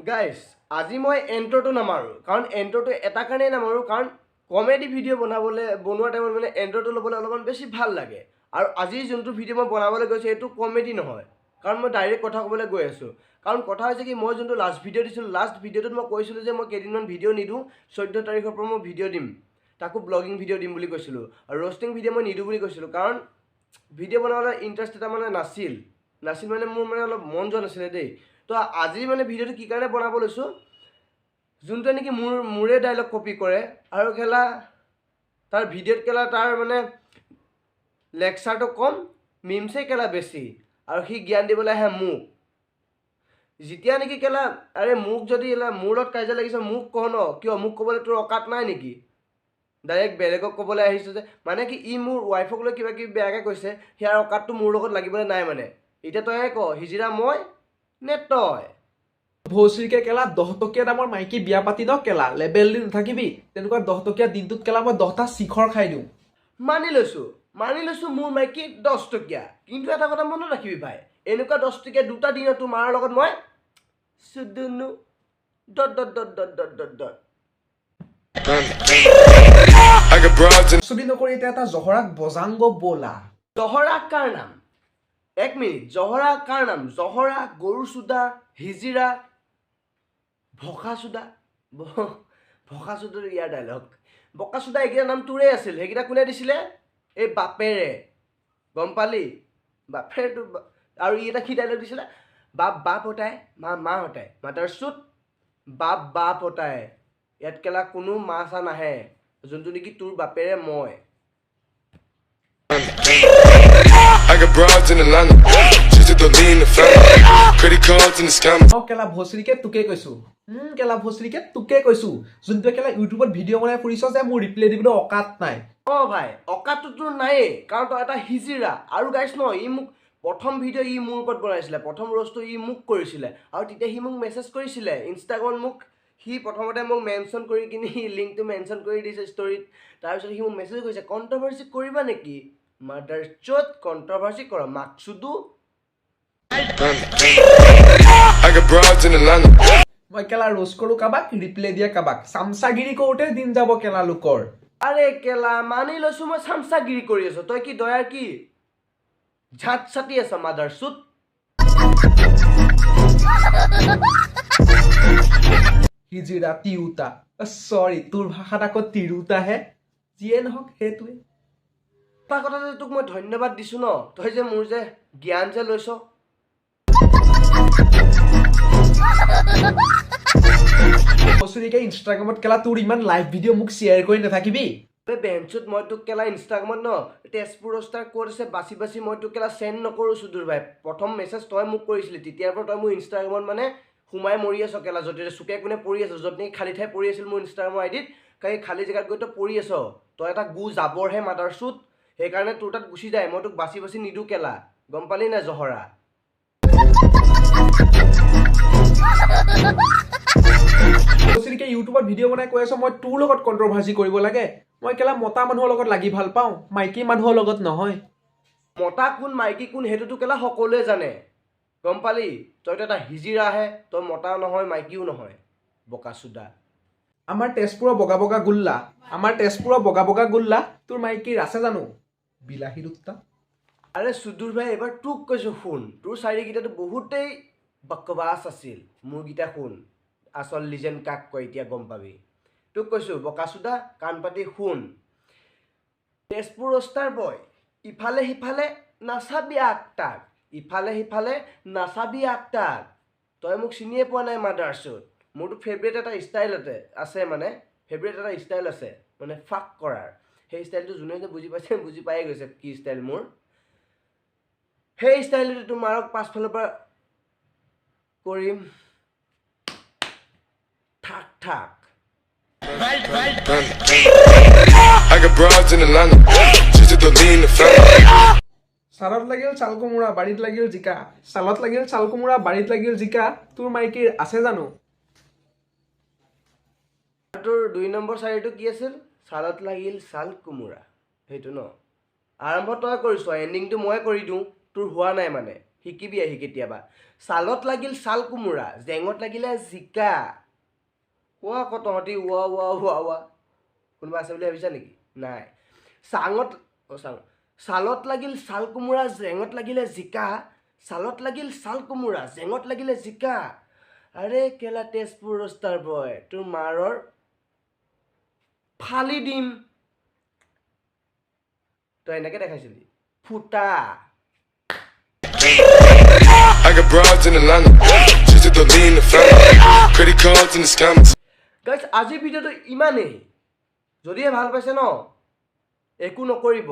Guys আজি মই এণ্ট্ৰটো নামাৰোঁ কাৰণ এণ্ট্ৰটো এটা কাৰণেই নামাৰোঁ কাৰণ কমেডি ভিডিঅ' বনোৱা টাইমত মানে এণ্ট্ৰটো ল'বলৈ অলপমান বেছি ভাল লাগে আৰু আজি যোনটো ভিডিঅ' মই বনাবলৈ গৈছোঁ সেইটো কমেডি নহয় কাৰণ মই ডাইৰেক্ট কথা ক'বলৈ গৈ আছোঁ কাৰণ কথা হৈছে কি মই যোনটো লাষ্ট ভিডিঅ' দিছিলোঁ লাষ্ট ভিডিঅ'টোত মই কৈছিলোঁ যে মই কেইদিনমান ভিডিঅ' নিদিওঁ 14 তাৰিখৰ পৰা মই ভিডিঅ' দিম তাকো ব্লগিং ভিডিঅ' দিম বুলি কৈছিলোঁ আৰু ৰ'ষ্টিং ভিডিঅ' মই নিদিওঁ বুলি কৈছিলোঁ কাৰণ ভিডিঅ' বনাবলৈ ইণ্টাৰেষ্ট এটা মানে নাছিল মানে মোৰ মানে অলপ মন যোৱা নাছিলে দেই তো আজি মানে ভিডিঅ'টো কি কাৰণে বনাব লৈছোঁ যোনটোৱে নেকি মোৰে ডাইলগ কপি কৰে আৰু কেলা তাৰ ভিডিঅ'ত কেলা তাৰ মানে লেকচাৰটো কম মিমছে কেলা বেছি আৰু সি জ্ঞান দিবলৈ আহে মোক যেতিয়া নেকি কেলা আৰে মোক যদি মোৰ লগত কাজিয়া লাগিছে মোক কওঁ ন কিয় মোক ক'বলৈ তোৰ অকাত নাই নেকি ডাইৰেক্ট বেলেগক ক'বলৈ আহিছোঁ যে মানে কি ই মোৰ ৱাইফক লৈ কিবা কিবি বেয়াকৈ কৈছে সেয়াৰ অকাতটো মোৰ লগত লাগিবলৈ নাই মানে এতিয়া তইহে ক হিজিৰা মই নে তই ভৌচৰিকে কেলা 10 টকীয়া দামৰ মাইকী বিয়া পাতি ন কেলা লেবেল দি নাথাকিবি তেনেকুৱা 10 টকীয়া দিনটোত কেলা মই 10টা শিখৰ খাই দিওঁ মানি লৈছোঁ মোৰ মাইকী 10 টকীয়া কিন্তু এটা কথা মনত ৰাখিবি ভাই এনেকুৱা 10 টকীয়া দুটা দিনত তোৰ মাৰ লগত মই চুদুনো চুদি নকৰি এতিয়া এটা জহৰাক বজাংগ বলা জহৰা কাৰ নাম এক মিনিট জহৰা কাৰ নাম জহৰা গৰু চুদা হিজিৰা ভকাচুদা ভকাচুদাৰ ইয়াৰ ডাইলগ বকাচুদা এইকেইটা নাম তোৰে আছিল সেইকেইটা কোনে দিছিলে এই বাপেৰে গম পালি বাপেৰেটো আৰু ই এটা কি ডাইলগ দিছিলে বাপ হতাই মা হতাই মাতাৰ চুট বাপ হতাই ইয়াত কেলা কোনো মা চা নাহে যোনটো নেকি তোৰ বাপেৰে মই কেলা ভৌচৰিকে তোকে কৈছো কেলা ভৌচৰিকে তোকে কৈছো যোনটোৱে কেলা ইউটিউবত ভিডিঅ' বনাই ফুৰিছ যে মোৰ ৰিপ্লাই দিবলৈ অকাত নাই ভাই অকাতটো তোৰ নায়েই কাৰণ তই এটা হিজিৰা আৰু গাইছ ন ই মোক প্ৰথম ভিডিঅ' ই মোৰ ওপৰত বনাইছিলে প্ৰথম ৰ'জটো ই মোক কৰিছিলে আৰু তেতিয়া সি মোক মেছেজ কৰিছিলে ইনষ্টাগ্ৰামত মোক সি প্ৰথমতে মোক মেনশ্যন কৰি কিনি লিংকটো মেনশ্যন কৰি দিছে ষ্টৰিত তাৰপিছত সি মোক মেছেজ কৰিছে কণ্ট্ৰভাৰ্চি কৰিবা নেকি মাদাৰ চ'ত কণ্ট্ৰভাৰ্চি কৰ মাকচুদু মই কেলা ৰোজ কৰো কাবাক ৰিপ্লাই দিয়া কাবাক চামচাগিৰি কৰোঁতে দিন যাব কেলা লোকৰ আৰে কেলা মানি লৈছো মই চামচাগিৰি কৰি আছো তই কি দয়াৰ কি ঝাট ছাটি আছ মাদাৰ চুত হিজিৰা তিউতা চৰি তোৰ ভাষাত আকৌ তিৰুতাহে যিয়ে নহওক সেইটোৱে এটা কথা যে তোক মই ধন্যবাদ দিছো ন তই যে মোৰ যে জ্ঞান যে লৈছ ভৌচৰিকে ইনষ্টাগ্ৰামত কেলা তোৰ ইমান লাইভ ভিডিঅ' মোক শ্বেয়াৰ কৰি নাথাকিবি বেঞ্চত মই তোক কেলা ইনষ্টাগ্ৰামত ন তেজপুৰ ষ্টাৰ ক'ত আছে বাচি মই তোক কেলা চেণ্ড নকৰোঁ সুদূৰ ভাই প্ৰথম মেছেজ তই মোক কৰিছিলি তেতিয়াৰ পৰা তই মোৰ ইনষ্টাগ্ৰামত মানে সোমাই মৰি আছ কেলা য'তে চুকে কোনে পৰি আছ য'ত নেকি খালী ঠাই পৰি আছিল মোৰ ইনষ্টাগ্ৰামৰ আইডিত সেই খালী জেগাত গৈ তই পৰি আছ তই এটা গু জাবৰহে মাদাৰ চুট সেইকাৰণে তোৰ তাত গুচি যায় মই তোক বাচি নিদিওঁ কেলা গম পালি নাই জহৰা ভৌচৰিকে ইউটিউবত ভিডিঅ' বনাই কৈ আছ মই তোৰ লগত কণ্ট্ৰভাৰ্চি কৰিব লাগে মই কেলা মতা মানুহৰ লগত লাগি ভাল পাওঁ মাইকী মানুহৰ লগত নহয় মতা কোন মাইকী কোন সেইটোতো কেলা সকলোৱে জানে গম পালি তইতো এটা হিজিৰাহে তই মতা নহয় মাইকীও নহয় বকাচুদা আমাৰ তেজপুৰৰ বগা বগা গুল্লা তোৰ মাইকীৰ আছে জানো বিলাহী দুটা আৰে সুদূৰ ভাই এবাৰ তোক কৈছোঁ শুন তোৰ চাৰিকেইটাতো বহুতেই বকবাছ আছিল মোৰকেইটা শুন আচল লিজেণ্ড কাক কয় এতিয়া গম পাবি তোক কৈছোঁ বকাচুদা কাণ পাতি শুন তেজপুৰ ষ্টাৰ বয় ইফালে সিফালে নাচাবি আগতাক তই মোক চিনিয়ে পোৱা নাই মাদাৰ চুট মোৰতো ফেভৰেট এটা ষ্টাইল আছে মানে ফাক কৰাৰ সেই ষ্টাইলটো যোনে যে বুজি পাইছে বুজি পায়ে গৈছে কি ষ্টাইল মোৰ সেই ষ্টাইলটো তোমাৰক পাছফালৰ পৰা কৰিম ঠাক চালত লাগিল চাল কোমোৰা বাৰীত লাগিল জিকা চালত লাগিল চাল কোমোৰা বাৰীত লাগিল জিকা তোৰ মাইকীৰ আছে জানো তোৰ 2 নম্বৰ চাৰিটো কি আছিল চালত লাগিল চাল কোমোৰা সেইটো ন আৰম্ভ তই কৰিছ এণ্ডিংটো মই কৰি দিওঁ তোৰ হোৱা নাই মানে শিকিবি আহি কেতিয়াবা ছালত লাগিল ছাল কোমোৰা জেঙত লাগিলে জিকা কোৱা আকৌ তহঁতি ৱা কোনোবা আছে বুলি ভাবিছা নেকি নাই ছালত লাগিল ছাল কোমোৰা জেঙত লাগিলে জিকা ছালত লাগিল ছাল কোমোৰা জেঙত লাগিলে জিকা আৰে কেলা তেজপুৰ ৰষ্টাৰ বয় তোৰ মাৰৰ ফালি দিম তই এনেকে দেখাইছিলি ফুটা I got broads in Atlanta. Just to lean the family. Credit cards in the scammers. Guys আজিৰ ভিডিঅ'টো ইমানেই যদিহে ভাল পাইছে ন একো নকৰিব